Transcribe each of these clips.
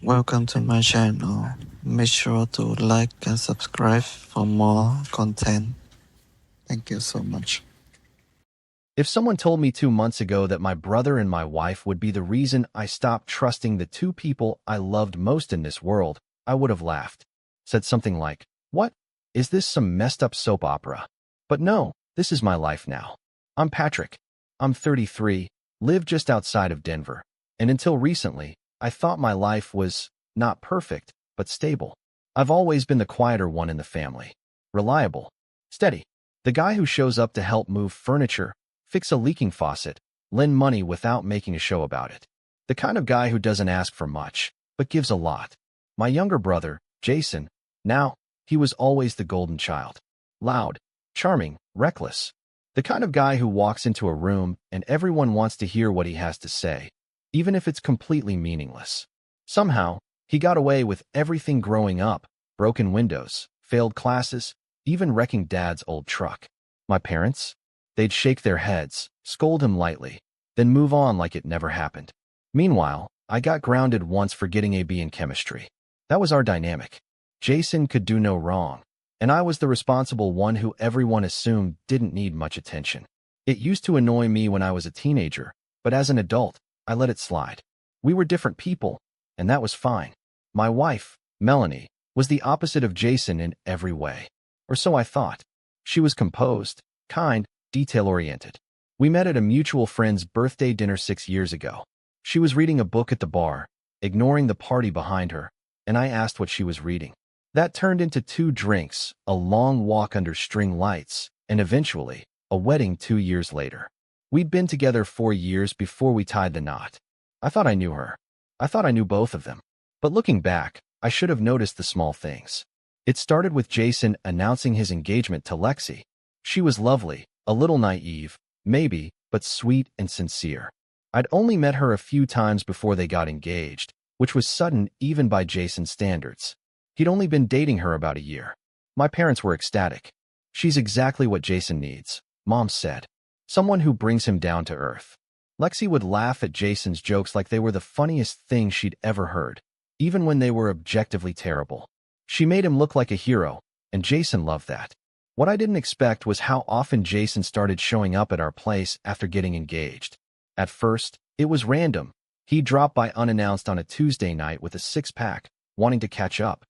Welcome to my channel. Make sure to like and subscribe for more content. Thank you so much. If someone told me 2 months ago that my brother and my wife would be the reason I stopped trusting the two people I loved most in this world, I would have laughed. Said something like, "What? Is this some messed up soap opera?" But no, this is my life now. I'm Patrick. I'm 33, live just outside of Denver, and until recently, I thought my life was not perfect, but stable. I've always been the quieter one in the family. Reliable. Steady. The guy who shows up to help move furniture, fix a leaking faucet, lend money without making a show about it. The kind of guy who doesn't ask for much, but gives a lot. My younger brother, Jason, now, he was always the golden child. Loud, charming, reckless. The kind of guy who walks into a room and everyone wants to hear what he has to say, even if it's completely meaningless. Somehow, he got away with everything growing up: broken windows, failed classes, even wrecking Dad's old truck. My parents? They'd shake their heads, scold him lightly, then move on like it never happened. Meanwhile, I got grounded once for getting a B in chemistry. That was our dynamic. Jason could do no wrong, and I was the responsible one who everyone assumed didn't need much attention. It used to annoy me when I was a teenager, but as an adult, I let it slide. We were different people, and that was fine. My wife, Melanie, was the opposite of Jason in every way. Or so I thought. She was composed, kind, detail-oriented. We met at a mutual friend's birthday dinner 6 years ago. She was reading a book at the bar, ignoring the party behind her, and I asked what she was reading. That turned into 2 drinks, a long walk under string lights, and eventually, a wedding 2 years later. We'd been together 4 years before we tied the knot. I thought I knew her. I thought I knew both of them. But looking back, I should have noticed the small things. It started with Jason announcing his engagement to Lexi. She was lovely, a little naive, maybe, but sweet and sincere. I'd only met her a few times before they got engaged, which was sudden even by Jason's standards. He'd only been dating her about a year. My parents were ecstatic. "She's exactly what Jason needs," Mom said. "Someone who brings him down to earth." Lexi would laugh at Jason's jokes like they were the funniest thing she'd ever heard, even when they were objectively terrible. She made him look like a hero, and Jason loved that. What I didn't expect was how often Jason started showing up at our place after getting engaged. At first, it was random. He'd drop by unannounced on a Tuesday night with a 6-pack, wanting to catch up.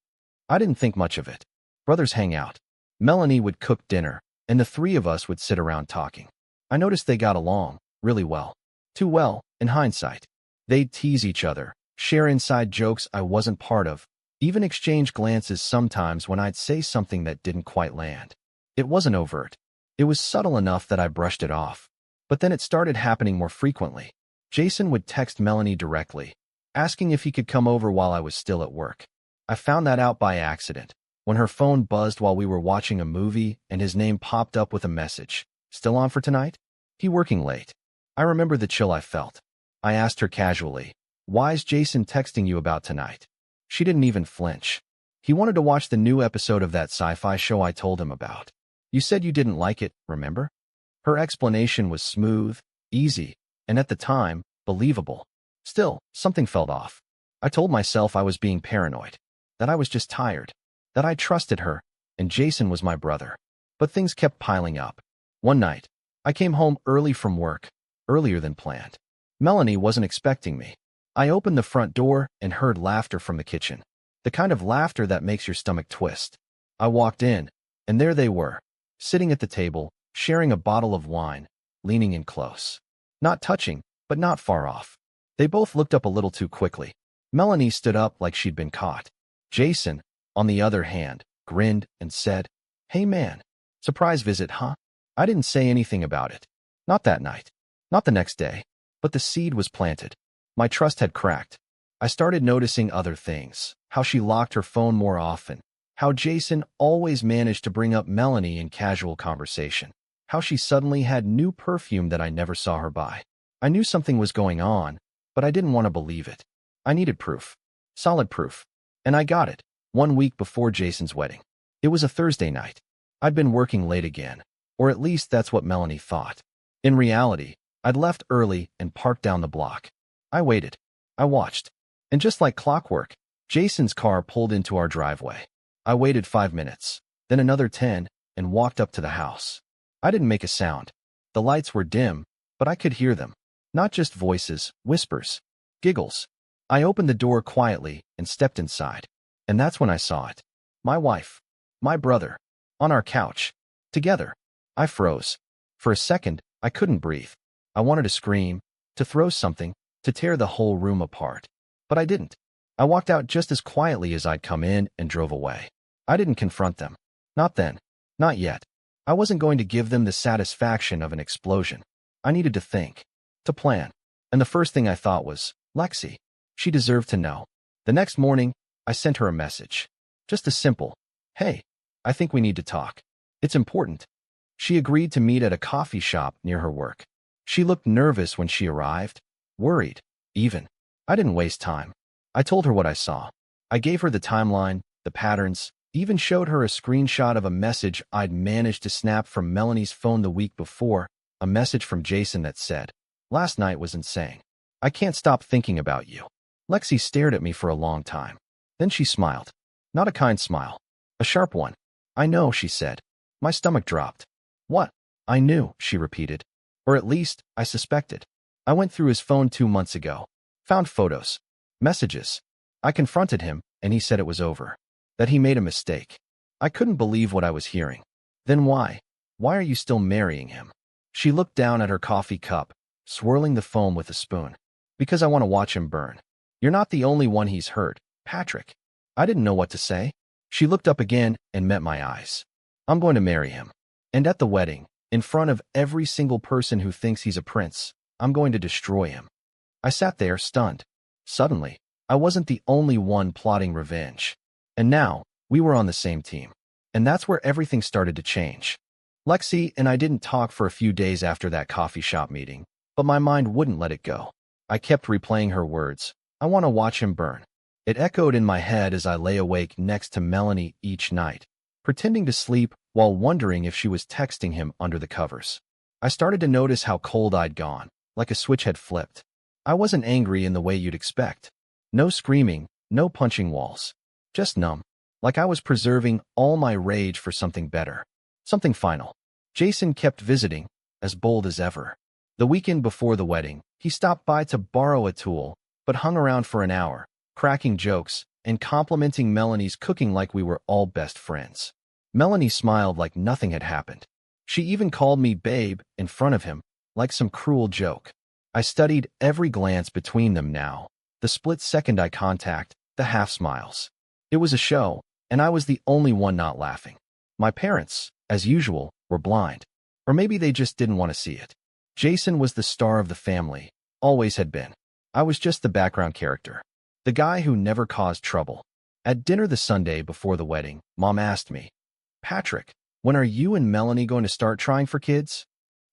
I didn't think much of it. Brothers hang out. Melanie would cook dinner, and the 3 of us would sit around talking. I noticed they got along really well. Too well, in hindsight. They'd tease each other, share inside jokes I wasn't part of, even exchange glances sometimes when I'd say something that didn't quite land. It wasn't overt. It was subtle enough that I brushed it off. But then it started happening more frequently. Jason would text Melanie directly, asking if he could come over while I was still at work. I found that out by accident, when her phone buzzed while we were watching a movie and his name popped up with a message. "Still on for tonight? He working late." I remember the chill I felt. I asked her casually, "Why's Jason texting you about tonight?" She didn't even flinch. "He wanted to watch the new episode of that sci-fi show I told him about. You said you didn't like it, remember?" Her explanation was smooth, easy, and at the time, believable. Still, something felt off. I told myself I was being paranoid, that I was just tired, that I trusted her, and Jason was my brother. But things kept piling up. One night, I came home early from work, earlier than planned. Melanie wasn't expecting me. I opened the front door and heard laughter from the kitchen. The kind of laughter that makes your stomach twist. I walked in, and there they were, sitting at the table, sharing a bottle of wine, leaning in close. Not touching, but not far off. They both looked up a little too quickly. Melanie stood up like she'd been caught. Jason, on the other hand, grinned and said, "Hey man, surprise visit, huh?" I didn't say anything about it. Not that night. Not the next day. But the seed was planted. My trust had cracked. I started noticing other things. How she locked her phone more often. How Jason always managed to bring up Melanie in casual conversation. How she suddenly had new perfume that I never saw her buy. I knew something was going on, but I didn't want to believe it. I needed proof. Solid proof. And I got it, 1 week before Jason's wedding. It was a Thursday night. I'd been working late again, or at least that's what Melanie thought. In reality, I'd left early and parked down the block. I waited. I watched. And just like clockwork, Jason's car pulled into our driveway. I waited 5 minutes, then another 10, and walked up to the house. I didn't make a sound. The lights were dim, but I could hear them. Not just voices, whispers, giggles. I opened the door quietly and stepped inside. And that's when I saw it. My wife, my brother, on our couch, together. I froze. For a second, I couldn't breathe. I wanted to scream, to throw something, to tear the whole room apart. But I didn't. I walked out just as quietly as I'd come in and drove away. I didn't confront them. Not then. Not yet. I wasn't going to give them the satisfaction of an explosion. I needed to think, to plan. And the first thing I thought was, Lexi. She deserved to know. The next morning, I sent her a message. Just a simple, hey, I think we need to talk. It's important. She agreed to meet at a coffee shop near her work. She looked nervous when she arrived, worried, even. I didn't waste time. I told her what I saw. I gave her the timeline, the patterns, even showed her a screenshot of a message I'd managed to snap from Melanie's phone the week before, a message from Jason that said, last night was insane. I can't stop thinking about you. Lexi stared at me for a long time. Then she smiled. Not a kind smile. A sharp one. I know, she said. My stomach dropped. What? I knew, she repeated. Or at least, I suspected. I went through his phone 2 months ago. Found photos. Messages. I confronted him, and he said it was over. That he made a mistake. I couldn't believe what I was hearing. Then why? Why are you still marrying him? She looked down at her coffee cup, swirling the foam with a spoon. Because I want to watch him burn. You're not the only one he's hurt, Patrick. I didn't know what to say. She looked up again and met my eyes. I'm going to marry him. And at the wedding, in front of every single person who thinks he's a prince, I'm going to destroy him. I sat there, stunned. Suddenly, I wasn't the only one plotting revenge. And now, we were on the same team. And that's where everything started to change. Lexi and I didn't talk for a few days after that coffee shop meeting, but my mind wouldn't let it go. I kept replaying her words. I want to watch him burn. It echoed in my head as I lay awake next to Melanie each night, pretending to sleep while wondering if she was texting him under the covers. I started to notice how cold I'd gone, like a switch had flipped. I wasn't angry in the way you'd expect. No screaming, no punching walls. Just numb, like I was preserving all my rage for something better. Something final. Jason kept visiting, as bold as ever. The weekend before the wedding, he stopped by to borrow a tool, but hung around for an hour, cracking jokes and complimenting Melanie's cooking like we were all best friends. Melanie smiled like nothing had happened. She even called me babe in front of him, like some cruel joke. I studied every glance between them now, the split-second eye contact, the half-smiles. It was a show, and I was the only one not laughing. My parents, as usual, were blind. Or maybe they just didn't want to see it. Jason was the star of the family, always had been. I was just the background character. The guy who never caused trouble. At dinner the Sunday before the wedding, Mom asked me, Patrick, when are you and Melanie going to start trying for kids?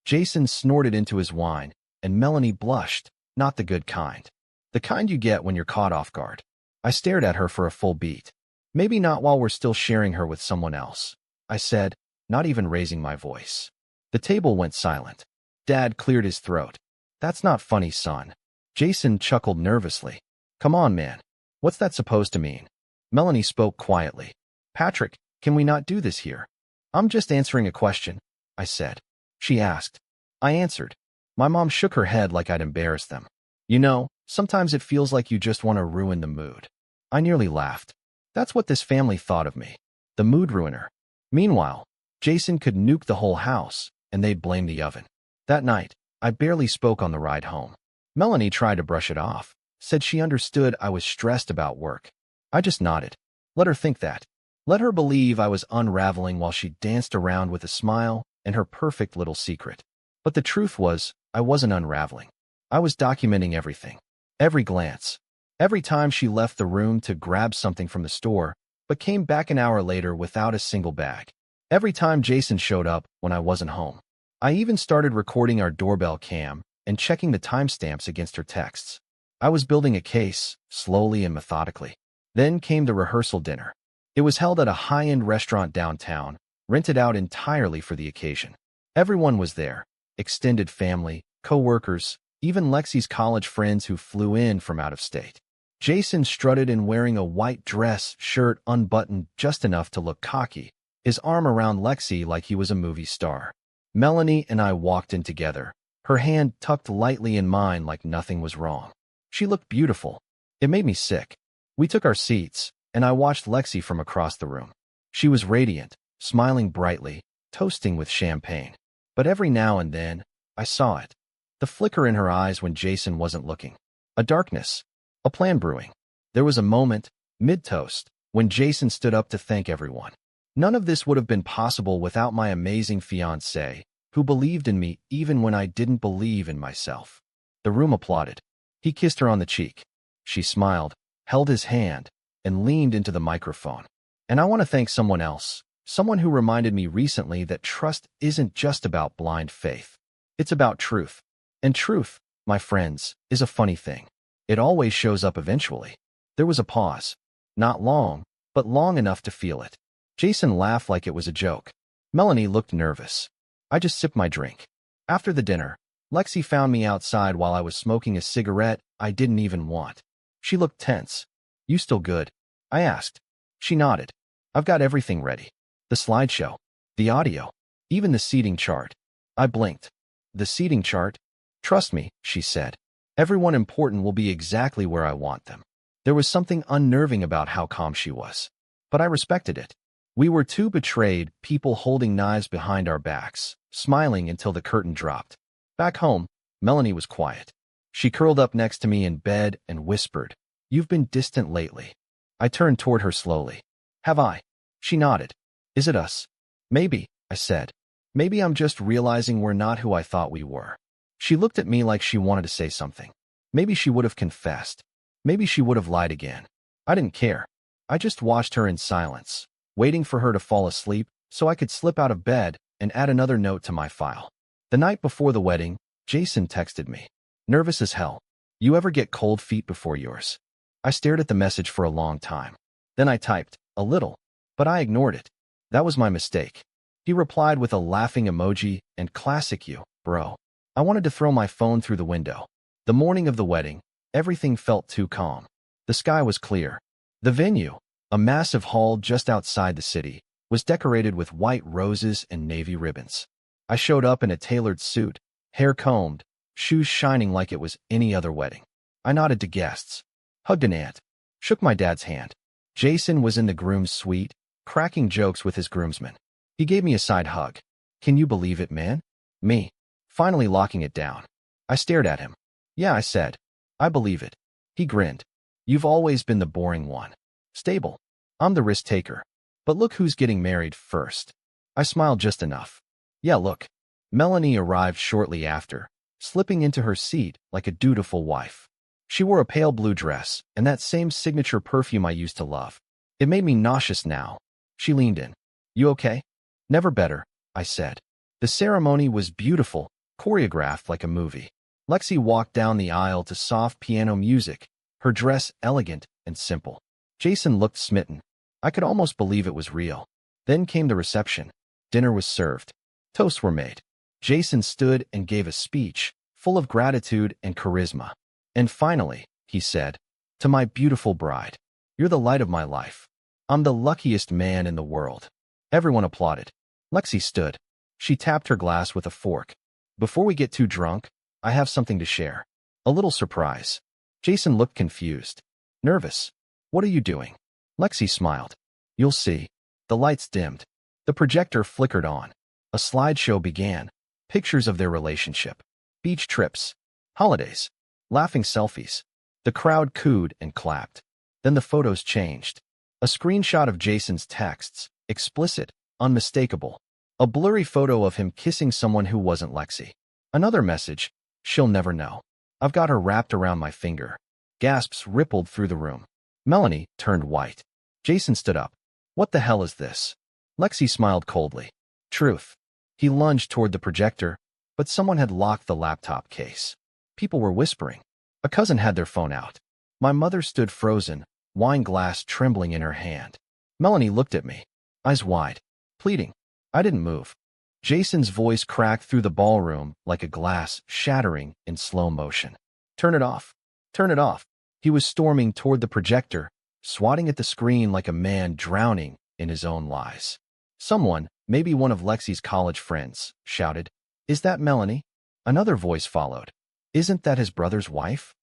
Jason snorted into his wine, and Melanie blushed, not the good kind. The kind you get when you're caught off guard. I stared at her for a full beat. Maybe not while we're still sharing her with someone else, I said, not even raising my voice. The table went silent. Dad cleared his throat. That's not funny, son. Jason chuckled nervously. Come on, man. What's that supposed to mean? Melanie spoke quietly. Patrick, can we not do this here? I'm just answering a question, I said. She asked. I answered. My mom shook her head like I'd embarrassed them. You know, sometimes it feels like you just want to ruin the mood. I nearly laughed. That's what this family thought of me. The mood ruiner. Meanwhile, Jason could nuke the whole house, and they'd blame the oven. That night, I barely spoke on the ride home. Melanie tried to brush it off, said she understood I was stressed about work. I just nodded. Let her think that. Let her believe I was unraveling while she danced around with a smile and her perfect little secret. But the truth was, I wasn't unraveling. I was documenting everything. Every glance. Every time she left the room to grab something from the store, but came back an hour later without a single bag. Every time Jason showed up when I wasn't home. I even started recording our doorbell cam and checking the timestamps against her texts. I was building a case, slowly and methodically. Then came the rehearsal dinner. It was held at a high-end restaurant downtown, rented out entirely for the occasion. Everyone was there. Extended family, co-workers, even Lexi's college friends who flew in from out of state. Jason strutted in wearing a white dress, shirt unbuttoned just enough to look cocky, his arm around Lexi like he was a movie star. Melanie and I walked in together, her hand tucked lightly in mine like nothing was wrong. She looked beautiful. It made me sick. We took our seats, and I watched Lexi from across the room. She was radiant, smiling brightly, toasting with champagne. But every now and then, I saw it. The flicker in her eyes when Jason wasn't looking. A darkness. A plan brewing. There was a moment, mid-toast, when Jason stood up to thank everyone. None of this would have been possible without my amazing fiancée, who believed in me even when I didn't believe in myself. The room applauded. He kissed her on the cheek. She smiled, held his hand, and leaned into the microphone. And I want to thank someone else, someone who reminded me recently that trust isn't just about blind faith. It's about truth. And truth, my friends, is a funny thing. It always shows up eventually. There was a pause. Not long, but long enough to feel it. Jason laughed like it was a joke. Melanie looked nervous. I just sipped my drink. After the dinner, Lexi found me outside while I was smoking a cigarette I didn't even want. She looked tense. "You still good?" I asked. She nodded. "I've got everything ready. The slideshow, the audio, even the seating chart." I blinked. "The seating chart?" "Trust me," she said. "Everyone important will be exactly where I want them." There was something unnerving about how calm she was. But I respected it. We were two betrayed people holding knives behind our backs, smiling until the curtain dropped. Back home, Melanie was quiet. She curled up next to me in bed and whispered, "You've been distant lately." I turned toward her slowly. "Have I?" She nodded. "Is it us?" "Maybe," I said. "Maybe I'm just realizing we're not who I thought we were." She looked at me like she wanted to say something. Maybe she would have confessed. Maybe she would have lied again. I didn't care. I just watched her in silence, waiting for her to fall asleep so I could slip out of bed and add another note to my file. The night before the wedding, Jason texted me. "Nervous as hell. You ever get cold feet before yours?" I stared at the message for a long time. Then I typed, "A little," but I ignored it. That was my mistake. He replied with a laughing emoji and "Classic you, bro." I wanted to throw my phone through the window. The morning of the wedding, everything felt too calm. The sky was clear. The venue, a massive hall just outside the city, was decorated with white roses and navy ribbons. I showed up in a tailored suit, hair combed, shoes shining like it was any other wedding. I nodded to guests, hugged an aunt, shook my dad's hand. Jason was in the groom's suite, cracking jokes with his groomsmen. He gave me a side hug. "Can you believe it, man?" Me, finally locking it down. I stared at him. "Yeah," I said. "I believe it." He grinned. "You've always been the boring one. Stable. I'm the risk taker. But look who's getting married first." I smiled just enough. "Yeah, look." Melanie arrived shortly after, slipping into her seat like a dutiful wife. She wore a pale blue dress and that same signature perfume I used to love. It made me nauseous now. She leaned in. "You okay?" "Never better," I said. The ceremony was beautiful, choreographed like a movie. Lexi walked down the aisle to soft piano music, her dress elegant and simple. Jason looked smitten. I could almost believe it was real. Then came the reception. Dinner was served. Toasts were made. Jason stood and gave a speech, full of gratitude and charisma. "And finally," he said, "to my beautiful bride, you're the light of my life. I'm the luckiest man in the world." Everyone applauded. Lexi stood. She tapped her glass with a fork. "Before we get too drunk, I have something to share. A little surprise." Jason looked confused. "Nervous? What are you doing?" Lexi smiled. "You'll see." The lights dimmed. The projector flickered on. A slideshow began. Pictures of their relationship. Beach trips. Holidays. Laughing selfies. The crowd cooed and clapped. Then the photos changed. A screenshot of Jason's texts. Explicit. Unmistakable. A blurry photo of him kissing someone who wasn't Lexi. Another message. "She'll never know. I've got her wrapped around my finger." Gasps rippled through the room. Melanie turned white. Jason stood up. "What the hell is this?" Lexi smiled coldly. "Truth." He lunged toward the projector, but someone had locked the laptop case. People were whispering. A cousin had their phone out. My mother stood frozen, wine glass trembling in her hand. Melanie looked at me, eyes wide, pleading. I didn't move. Jason's voice cracked through the ballroom like a glass shattering in slow motion. "Turn it off. Turn it off." He was storming toward the projector, swatting at the screen like a man drowning in his own lies. Someone, maybe one of Lexi's college friends, shouted, "Is that Melanie?" Another voice followed, "Isn't that his brother's wife?"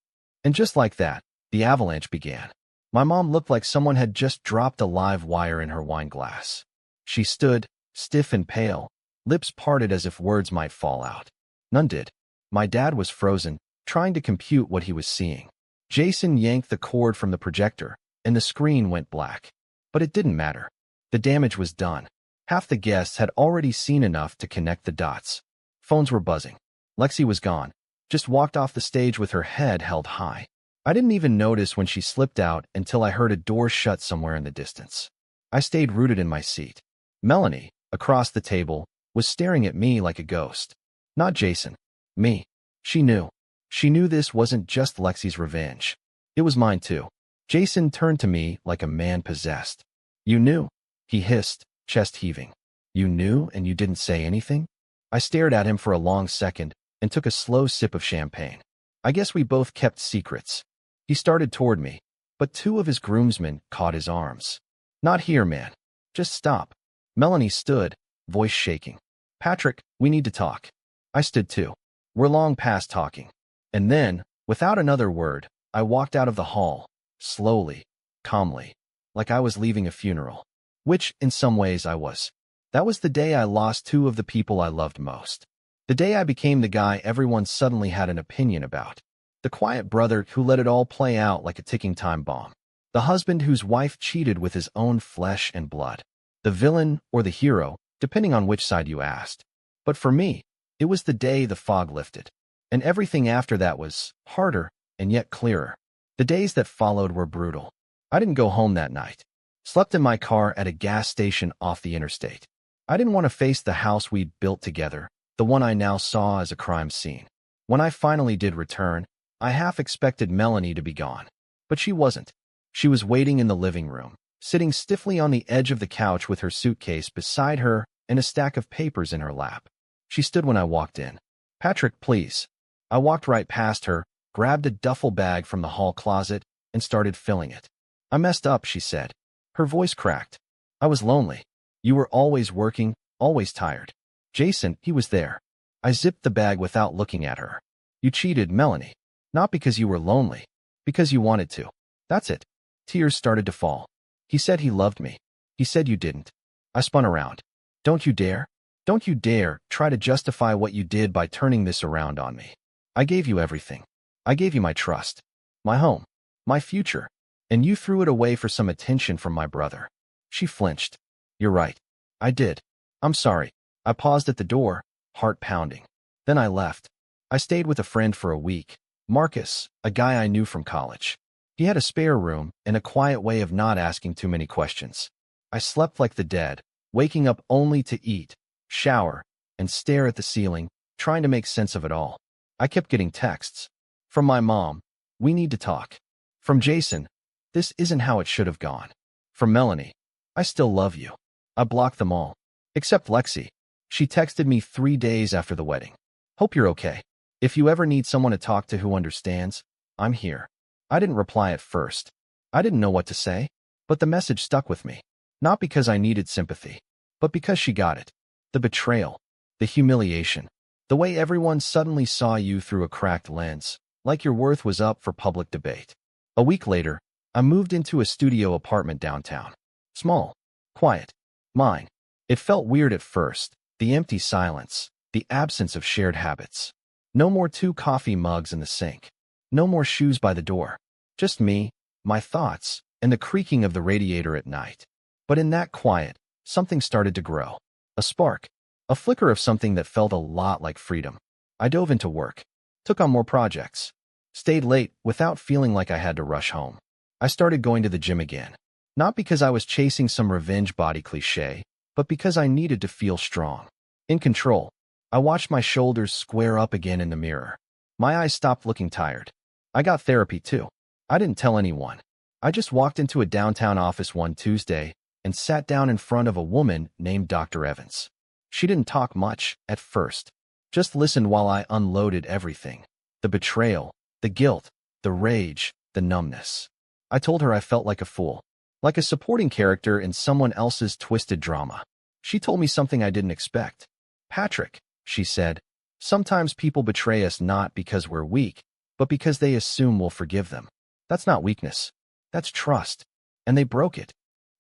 And just like that, the avalanche began. My mom looked like someone had just dropped a live wire in her wine glass. She stood, stiff and pale, lips parted as if words might fall out. None did. My dad was frozen, trying to compute what he was seeing. Jason yanked the cord from the projector, and the screen went black. But it didn't matter. The damage was done. Half the guests had already seen enough to connect the dots. Phones were buzzing. Lexi was gone, just walked off the stage with her head held high. I didn't even notice when she slipped out until I heard a door shut somewhere in the distance. I stayed rooted in my seat. Melanie, across the table, was staring at me like a ghost. Not Jason. Me. She knew. She knew this wasn't just Lexi's revenge. It was mine too. Jason turned to me like a man possessed. "You knew?" he hissed, chest heaving. "You knew and you didn't say anything?" I stared at him for a long second and took a slow sip of champagne. I guess we both kept secrets. He started toward me, but two of his groomsmen caught his arms. "Not here, man. Just stop." Melanie stood, voice shaking. "Patrick, we need to talk." I stood too. We're long past talking. And then, without another word, I walked out of the hall, slowly, calmly, like I was leaving a funeral. Which, in some ways, I was. That was the day I lost two of the people I loved most. The day I became the guy everyone suddenly had an opinion about. The quiet brother who let it all play out like a ticking time bomb. The husband whose wife cheated with his own flesh and blood. The villain or the hero, depending on which side you asked. But for me, it was the day the fog lifted. And everything after that was harder and yet clearer. The days that followed were brutal. I didn't go home that night. Slept in my car at a gas station off the interstate. I didn't want to face the house we'd built together, the one I now saw as a crime scene. When I finally did return, I half expected Melanie to be gone. But she wasn't. She was waiting in the living room, sitting stiffly on the edge of the couch with her suitcase beside her and a stack of papers in her lap. She stood when I walked in. "Patrick, please." I walked right past her, grabbed a duffel bag from the hall closet, and started filling it. "I messed up," she said. Her voice cracked. "I was lonely. You were always working, always tired. Jason, he was there." I zipped the bag without looking at her. "You cheated, Melanie. Not because you were lonely. Because you wanted to. That's it." Tears started to fall. "He said he loved me. He said you didn't." I spun around. "Don't you dare. Don't you dare try to justify what you did by turning this around on me. I gave you everything. I gave you my trust, my home, my future, and you threw it away for some attention from my brother." She flinched. "You're right. I did. I'm sorry." I paused at the door, heart pounding. Then I left. I stayed with a friend for a week, Marcus, a guy I knew from college. He had a spare room and a quiet way of not asking too many questions. I slept like the dead, waking up only to eat, shower, and stare at the ceiling, trying to make sense of it all. I kept getting texts. From my mom, "We need to talk." From Jason, "This isn't how it should have gone." From Melanie, "I still love you." I blocked them all. Except Lexi. She texted me 3 days after the wedding. "Hope you're okay. If you ever need someone to talk to who understands, I'm here." I didn't reply at first. I didn't know what to say, but the message stuck with me. Not because I needed sympathy, but because she got it. The betrayal, the humiliation, the way everyone suddenly saw you through a cracked lens, like your worth was up for public debate. A week later, I moved into a studio apartment downtown. Small, quiet, mine. It felt weird at first, the empty silence, the absence of shared habits. No more 2 coffee mugs in the sink. No more shoes by the door. Just me, my thoughts, and the creaking of the radiator at night. But in that quiet, something started to grow. A spark. A flicker of something that felt a lot like freedom. I dove into work. Took on more projects. Stayed late without feeling like I had to rush home. I started going to the gym again. Not because I was chasing some revenge body cliche, but because I needed to feel strong. In control. I watched my shoulders square up again in the mirror. My eyes stopped looking tired. I got therapy too. I didn't tell anyone. I just walked into a downtown office one Tuesday and sat down in front of a woman named Dr. Evans. She didn't talk much at first, just listened while I unloaded everything. The betrayal, the guilt, the rage, the numbness. I told her I felt like a fool, like a supporting character in someone else's twisted drama. She told me something I didn't expect. Patrick, she said, sometimes people betray us not because we're weak, but because they assume we'll forgive them. That's not weakness. That's trust. And they broke it.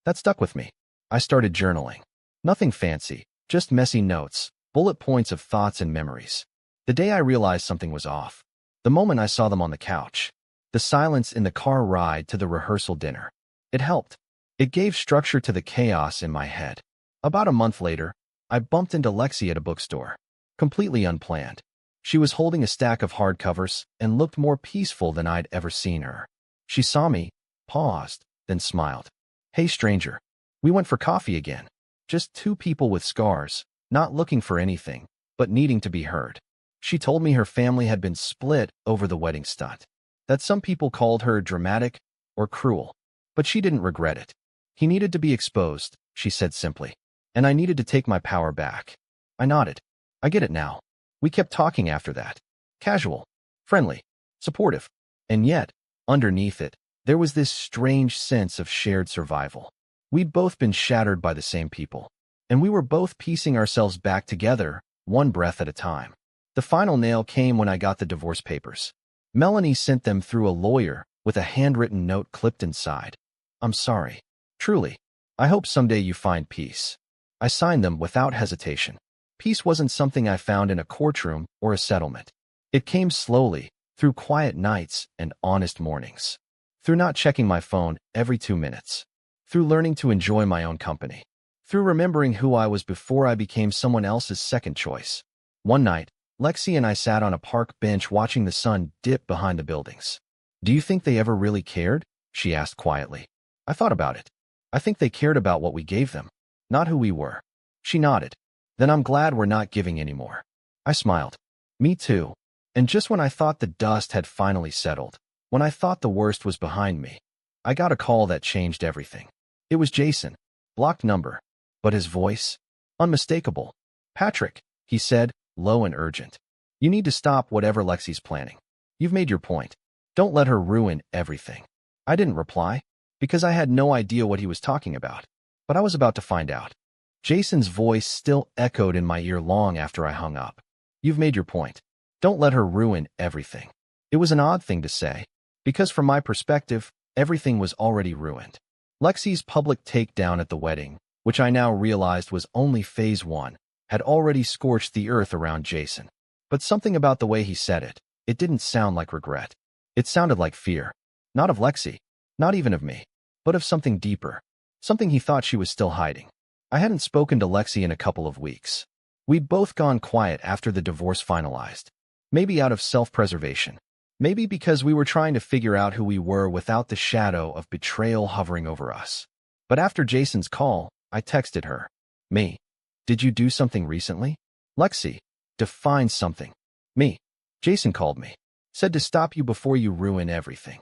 That stuck with me. I started journaling. Nothing fancy, just messy notes, bullet points of thoughts and memories. The day I realized something was off, the moment I saw them on the couch, the silence in the car ride to the rehearsal dinner. It helped. It gave structure to the chaos in my head. About a month later, I bumped into Lexi at a bookstore. Completely unplanned. She was holding a stack of hardcovers and looked more peaceful than I'd ever seen her. She saw me, paused, then smiled. Hey, stranger. We went for coffee again. Just two people with scars, not looking for anything, but needing to be heard. She told me her family had been split over the wedding stunt, that some people called her dramatic or cruel, but she didn't regret it. He needed to be exposed, she said simply, and I needed to take my power back. I nodded. I get it now. We kept talking after that. Casual, friendly, supportive, and yet, underneath it, there was this strange sense of shared survival. We'd both been shattered by the same people, and we were both piecing ourselves back together, one breath at a time. The final nail came when I got the divorce papers. Melanie sent them through a lawyer with a handwritten note clipped inside. I'm sorry. Truly. I hope someday you find peace. I signed them without hesitation. Peace wasn't something I found in a courtroom or a settlement. It came slowly, through quiet nights and honest mornings. Through not checking my phone every 2 minutes. Through learning to enjoy my own company. Through remembering who I was before I became someone else's second choice. One night, Lexi and I sat on a park bench watching the sun dip behind the buildings. Do you think they ever really cared? She asked quietly. I thought about it. I think they cared about what we gave them, not who we were. She nodded. Then I'm glad we're not giving anymore. I smiled. Me too. And just when I thought the dust had finally settled, when I thought the worst was behind me, I got a call that changed everything. It was Jason. Blocked number. But his voice? Unmistakable. Patrick, he said, low and urgent. You need to stop whatever Lexi's planning. You've made your point. Don't let her ruin everything. I didn't reply, because I had no idea what he was talking about. But I was about to find out. Jason's voice still echoed in my ear long after I hung up. You've made your point. Don't let her ruin everything. It was an odd thing to say, because from my perspective, everything was already ruined. Lexi's public takedown at the wedding, which I now realized was only phase 1, had already scorched the earth around Jason. But something about the way he said it, it didn't sound like regret. It sounded like fear. Not of Lexi, not even of me, but of something deeper, something he thought she was still hiding. I hadn't spoken to Lexi in a couple of weeks. We'd both gone quiet after the divorce finalized, maybe out of self-preservation, maybe because we were trying to figure out who we were without the shadow of betrayal hovering over us. But after Jason's call, I texted her. Me. Did you do something recently? Lexi. Define something. Me. Jason called me. Said to stop you before you ruin everything.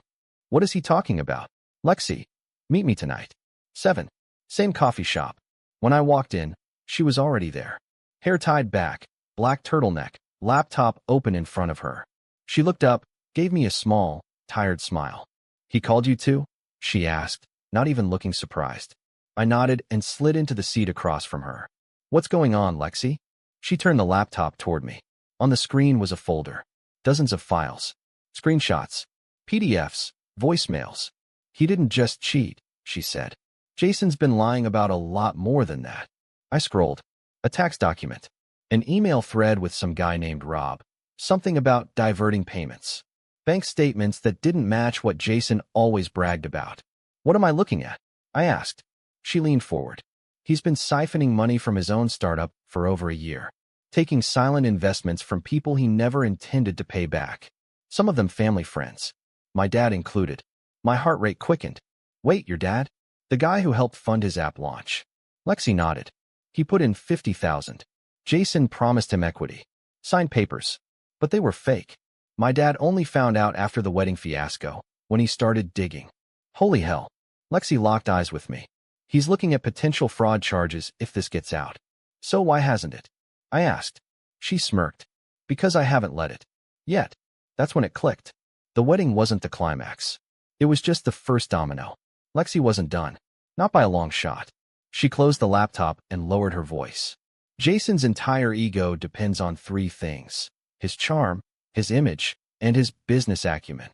What is he talking about? Lexi. Meet me tonight. 7. Same coffee shop. When I walked in, she was already there. Hair tied back, black turtleneck, laptop open in front of her. She looked up, gave me a small, tired smile. He called you too? She asked, not even looking surprised. I nodded and slid into the seat across from her. What's going on, Lexi? She turned the laptop toward me. On the screen was a folder. Dozens of files. Screenshots. PDFs. Voicemails. He didn't just cheat, she said. Jason's been lying about a lot more than that. I scrolled. A tax document. An email thread with some guy named Rob. Something about diverting payments. Bank statements that didn't match what Jason always bragged about. What am I looking at? I asked. She leaned forward. He's been siphoning money from his own startup for over a year, taking silent investments from people he never intended to pay back. Some of them family friends. My dad included. My heart rate quickened. Wait, your dad? The guy who helped fund his app launch. Lexi nodded. He put in $50,000. Jason promised him equity. Signed papers. But they were fake. My dad only found out after the wedding fiasco, when he started digging. Holy hell. Lexi locked eyes with me. He's looking at potential fraud charges if this gets out. So why hasn't it? I asked. She smirked. Because I haven't let it. Yet. That's when it clicked. The wedding wasn't the climax. It was just the first domino. Lexi wasn't done. Not by a long shot. She closed the laptop and lowered her voice. Jason's entire ego depends on three things: his charm, his image, and his business acumen.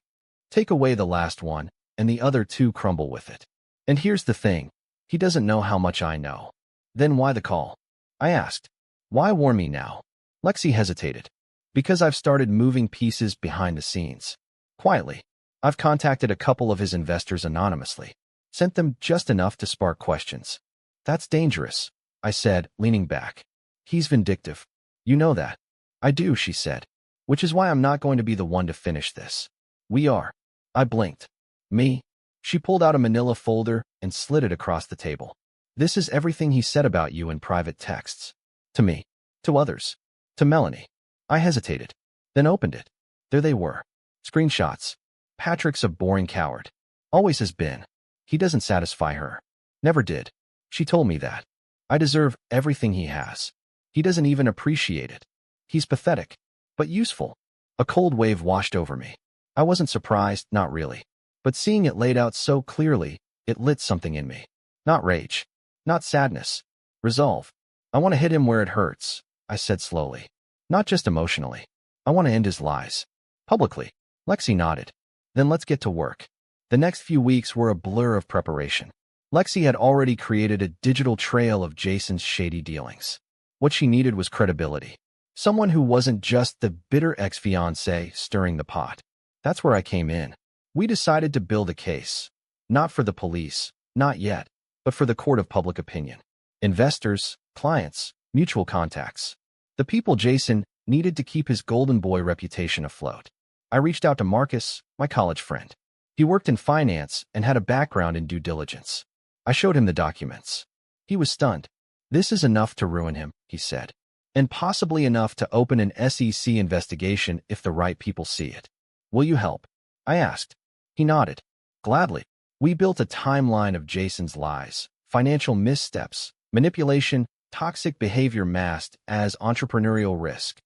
Take away the last one, and the other two crumble with it. And here's the thing. He doesn't know how much I know. Then why the call? I asked. Why warn me now? Lexi hesitated. Because I've started moving pieces behind the scenes. Quietly. I've contacted a couple of his investors anonymously. Sent them just enough to spark questions. That's dangerous, I said, leaning back. He's vindictive. You know that. I do, she said. Which is why I'm not going to be the one to finish this. We are. I blinked. Me? She pulled out a manila folder and slid it across the table. This is everything he said about you in private texts. To me. To others. To Melanie. I hesitated. Then opened it. There they were. Screenshots. Patrick's a boring coward. Always has been. He doesn't satisfy her. Never did. She told me that. I deserve everything he has. He doesn't even appreciate it. He's pathetic. But useful. A cold wave washed over me. I wasn't surprised, not really. But seeing it laid out so clearly, it lit something in me. Not rage. Not sadness. Resolve. I want to hit him where it hurts, I said slowly. Not just emotionally. I want to end his lies. Publicly. Lexi nodded. Then let's get to work. The next few weeks were a blur of preparation. Lexi had already created a digital trail of Jason's shady dealings. What she needed was credibility. Someone who wasn't just the bitter ex-fiancé stirring the pot. That's where I came in. We decided to build a case. Not for the police, not yet, but for the court of public opinion. Investors, clients, mutual contacts. The people Jason needed to keep his golden boy reputation afloat. I reached out to Marcus, my college friend. He worked in finance and had a background in due diligence. I showed him the documents. He was stunned. This is enough to ruin him, he said. And possibly enough to open an SEC investigation if the right people see it. Will you help? I asked. He nodded. Gladly. We built a timeline of Jason's lies, financial missteps, manipulation, toxic behavior masked as entrepreneurial risk.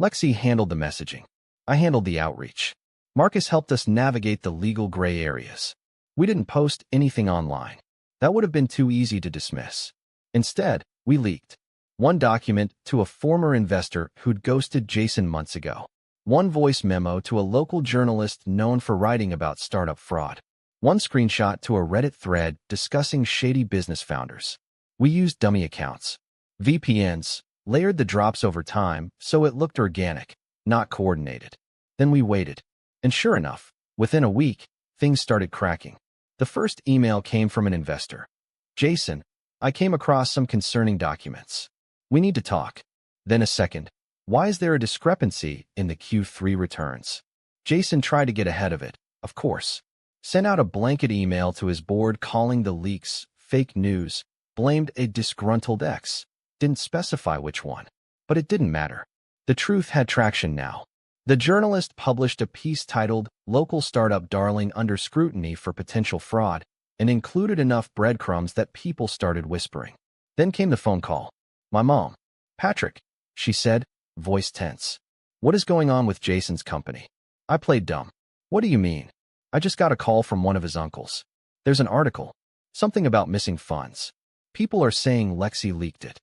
Lexi handled the messaging. I handled the outreach. Marcus helped us navigate the legal gray areas. We didn't post anything online. That would have been too easy to dismiss. Instead, we leaked one document to a former investor who'd ghosted Jason months ago. One voice memo to a local journalist known for writing about startup fraud. One screenshot to a Reddit thread discussing shady business founders. We used dummy accounts. VPNs, layered the drops over time so it looked organic, not coordinated. Then we waited. And sure enough, within a week, things started cracking. The first email came from an investor. Jason, I came across some concerning documents. We need to talk. Then a second. Why is there a discrepancy in the Q3 returns? Jason tried to get ahead of it, of course. Sent out a blanket email to his board calling the leaks fake news, blamed a disgruntled ex. Didn't specify which one. But it didn't matter. The truth had traction now. The journalist published a piece titled Local Startup Darling Under Scrutiny for Potential Fraud and included enough breadcrumbs that people started whispering. Then came the phone call. My mom. Patrick, she said, voice tense. What is going on with Jason's company? I played dumb. What do you mean? I just got a call from one of his uncles. There's an article. Something about missing funds. People are saying Lexi leaked it.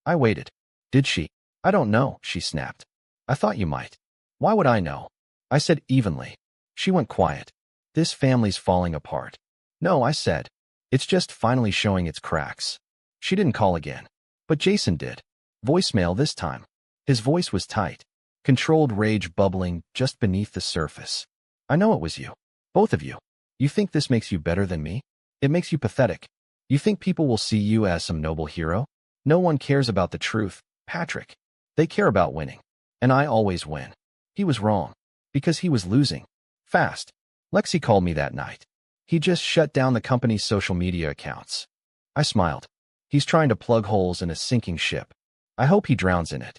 I waited. Did she? I don't know, she snapped. I thought you might. Why would I know? I said evenly. She went quiet. This family's falling apart. No, I said. It's just finally showing its cracks. She didn't call again. But Jason did. Voicemail this time. His voice was tight. Controlled rage bubbling just beneath the surface. I know it was you. Both of you. You think this makes you better than me? It makes you pathetic. You think people will see you as some noble hero? No one cares about the truth, Patrick. They care about winning. And I always win. He was wrong. Because he was losing. Fast. Lexi called me that night. He just shut down the company's social media accounts. I smiled. He's trying to plug holes in a sinking ship. I hope he drowns in it.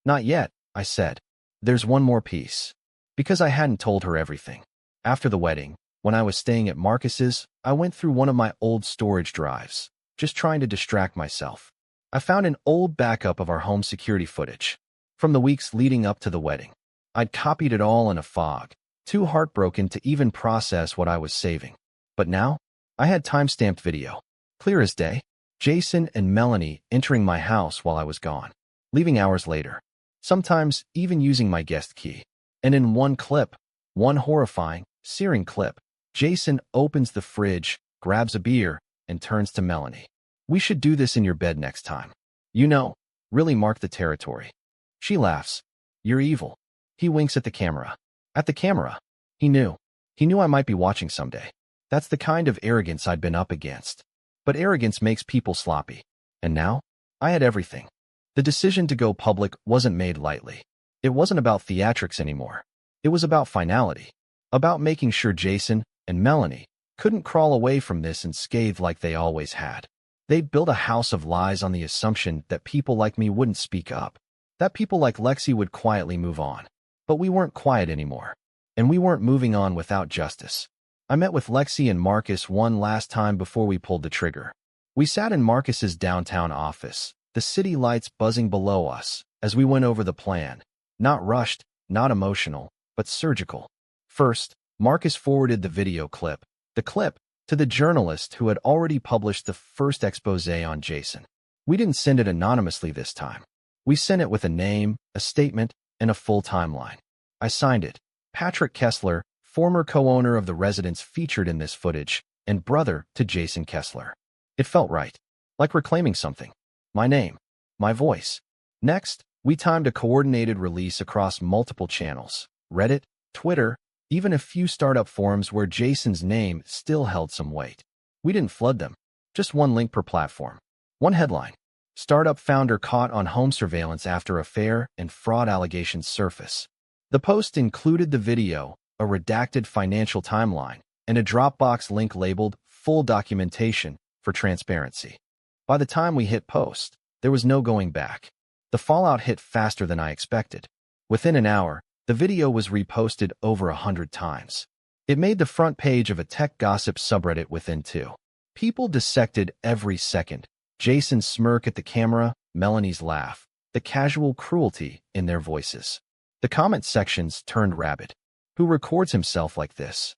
Not yet, I said. There's one more piece. Because I hadn't told her everything. After the wedding, when I was staying at Marcus's, I went through one of my old storage drives, just trying to distract myself. I found an old backup of our home security footage from the weeks leading up to the wedding. I'd copied it all in a fog, too heartbroken to even process what I was saving. But now, I had time-stamped video. Clear as day, Jason and Melanie entering my house while I was gone, leaving hours later, sometimes even using my guest key. And in one clip, one horrifying, searing clip, Jason opens the fridge, grabs a beer, and turns to Melanie. "We should do this in your bed next time. You know, really mark the territory." She laughs. "You're evil." He winks at the camera. At the camera. He knew. He knew I might be watching someday. That's the kind of arrogance I'd been up against. But arrogance makes people sloppy. And now, I had everything. The decision to go public wasn't made lightly. It wasn't about theatrics anymore. It was about finality. About making sure Jason and Melanie couldn't crawl away from this unscathed like they always had. They'd built a house of lies on the assumption that people like me wouldn't speak up, that people like Lexi would quietly move on. But we weren't quiet anymore. And we weren't moving on without justice. I met with Lexi and Marcus one last time before we pulled the trigger. We sat in Marcus's downtown office, the city lights buzzing below us, as we went over the plan. Not rushed, not emotional, but surgical. First, Marcus forwarded the video clip, to the journalist who had already published the first expose on Jason. We didn't send it anonymously this time. We sent it with a name, a statement, and a full timeline. I signed it. Patrick Kessler, former co-owner of the residence featured in this footage, and brother to Jason Kessler. It felt right. Like reclaiming something. My name. My voice. Next, we timed a coordinated release across multiple channels. Reddit, Twitter, even a few startup forums where Jason's name still held some weight. We didn't flood them. Just one link per platform. One headline. Startup founder caught on home surveillance after affair and fraud allegations surface. The post included the video, a redacted financial timeline, and a Dropbox link labeled Full Documentation for transparency. By the time we hit post, there was no going back. The fallout hit faster than I expected. Within an hour, the video was reposted over 100 times. It made the front page of a tech gossip subreddit within 2. People dissected every second. Jason's smirk at the camera, Melanie's laugh, the casual cruelty in their voices. The comment sections turned rabid. Who records himself like this?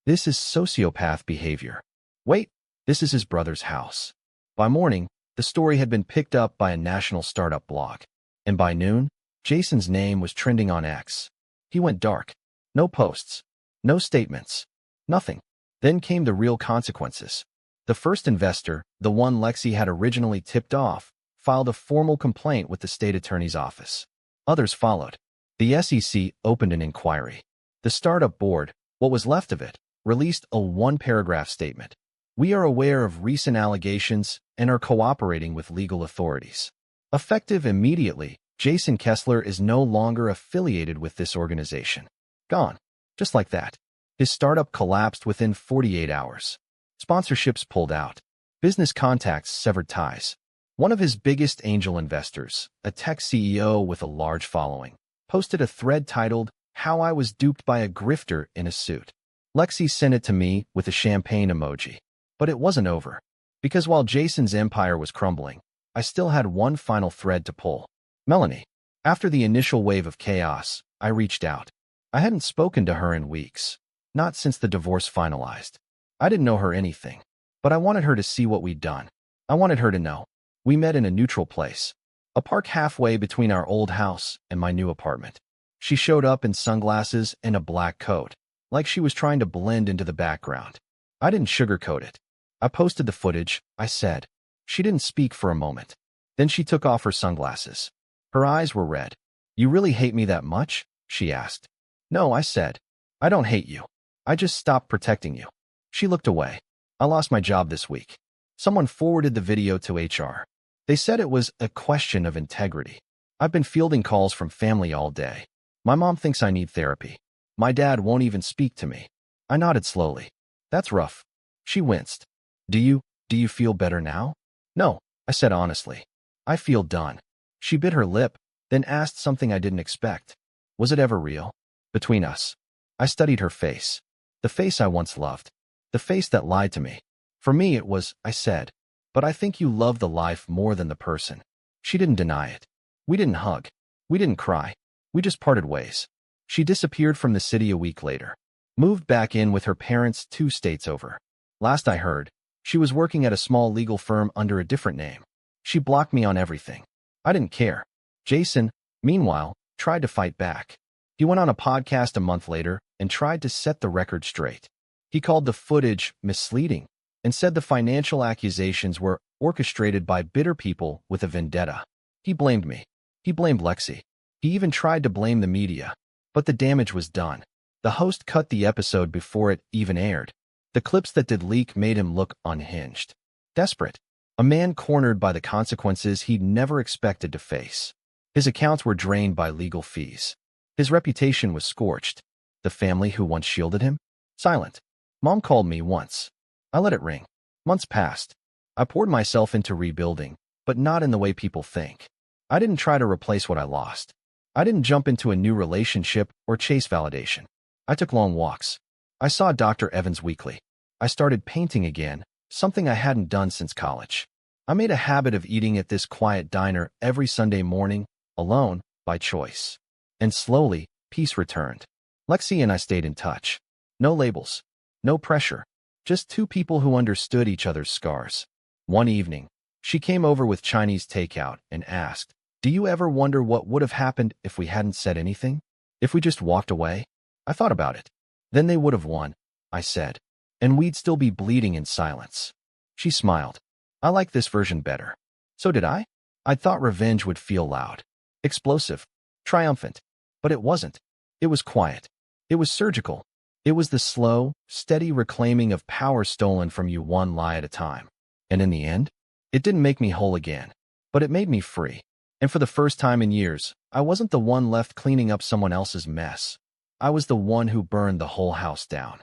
This is sociopath behavior. Wait, this is his brother's house. By morning, the story had been picked up by a national startup blog. And by noon, Jason's name was trending on X. He went dark. No posts. No statements. Nothing. Then came the real consequences. The first investor, the one Lexi had originally tipped off, filed a formal complaint with the state attorney's office. Others followed. The SEC opened an inquiry. The startup board, what was left of it, released a one-paragraph statement. We are aware of recent allegations and are cooperating with legal authorities. Effective immediately, Jason Kessler is no longer affiliated with this organization. Gone. Just like that. His startup collapsed within 48 hours. Sponsorships pulled out. Business contacts severed ties. One of his biggest angel investors, a tech CEO with a large following, posted a thread titled, "How I Was Duped by a Grifter in a Suit." Lexi sent it to me with a champagne emoji. But it wasn't over. Because while Jason's empire was crumbling, I still had one final thread to pull. Melanie. After the initial wave of chaos, I reached out. I hadn't spoken to her in weeks. Not since the divorce finalized. I didn't know her anything. But I wanted her to see what we'd done. I wanted her to know. We met in a neutral place. A park halfway between our old house and my new apartment. She showed up in sunglasses and a black coat, like she was trying to blend into the background. I didn't sugarcoat it. I posted the footage, I said. She didn't speak for a moment. Then she took off her sunglasses. Her eyes were red. "You really hate me that much?" she asked. "No," I said. "I don't hate you. I just stopped protecting you." She looked away. "I lost my job this week. Someone forwarded the video to HR. They said it was a question of integrity. I've been fielding calls from family all day. My mom thinks I need therapy. My dad won't even speak to me." I nodded slowly. "That's rough." She winced. Do you feel better now?" "No," I said honestly. "I feel done." She bit her lip, then asked something I didn't expect. "Was it ever real? Between us?" I studied her face. The face I once loved. The face that lied to me. "For me it was," I said. "But I think you love the life more than the person." She didn't deny it. We didn't hug. We didn't cry. We just parted ways. She disappeared from the city a week later. Moved back in with her parents 2 states over. Last I heard, she was working at a small legal firm under a different name. She blocked me on everything. I didn't care. Jason, meanwhile, tried to fight back. He went on a podcast a month later and tried to set the record straight. He called the footage misleading and said the financial accusations were orchestrated by bitter people with a vendetta. He blamed me. He blamed Lexi. He even tried to blame the media. But the damage was done. The host cut the episode before it even aired. The clips that did leak made him look unhinged. Desperate. A man cornered by the consequences he'd never expected to face. His accounts were drained by legal fees. His reputation was scorched. The family who once shielded him? Silent. Mom called me once. I let it ring. Months passed. I poured myself into rebuilding, but not in the way people think. I didn't try to replace what I lost. I didn't jump into a new relationship or chase validation. I took long walks. I saw Dr. Evans weekly. I started painting again, something I hadn't done since college. I made a habit of eating at this quiet diner every Sunday morning, alone, by choice. And slowly, peace returned. Lexi and I stayed in touch. No labels. No pressure. Just 2 people who understood each other's scars. One evening, she came over with Chinese takeout and asked, "Do you ever wonder what would have happened if we hadn't said anything? If we just walked away?" I thought about it. Then they would have won, I said. And we'd still be bleeding in silence. She smiled. I like this version better. So did I? I thought revenge would feel loud, explosive, triumphant. But it wasn't. It was quiet. It was surgical. It was the slow, steady reclaiming of power stolen from you one lie at a time. And in the end, it didn't make me whole again, but it made me free. And for the first time in years, I wasn't the one left cleaning up someone else's mess. I was the one who burned the whole house down.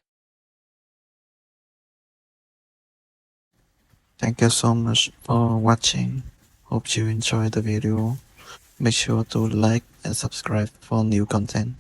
Thank you so much for watching. Hope you enjoyed the video. Make sure to like and subscribe for new content.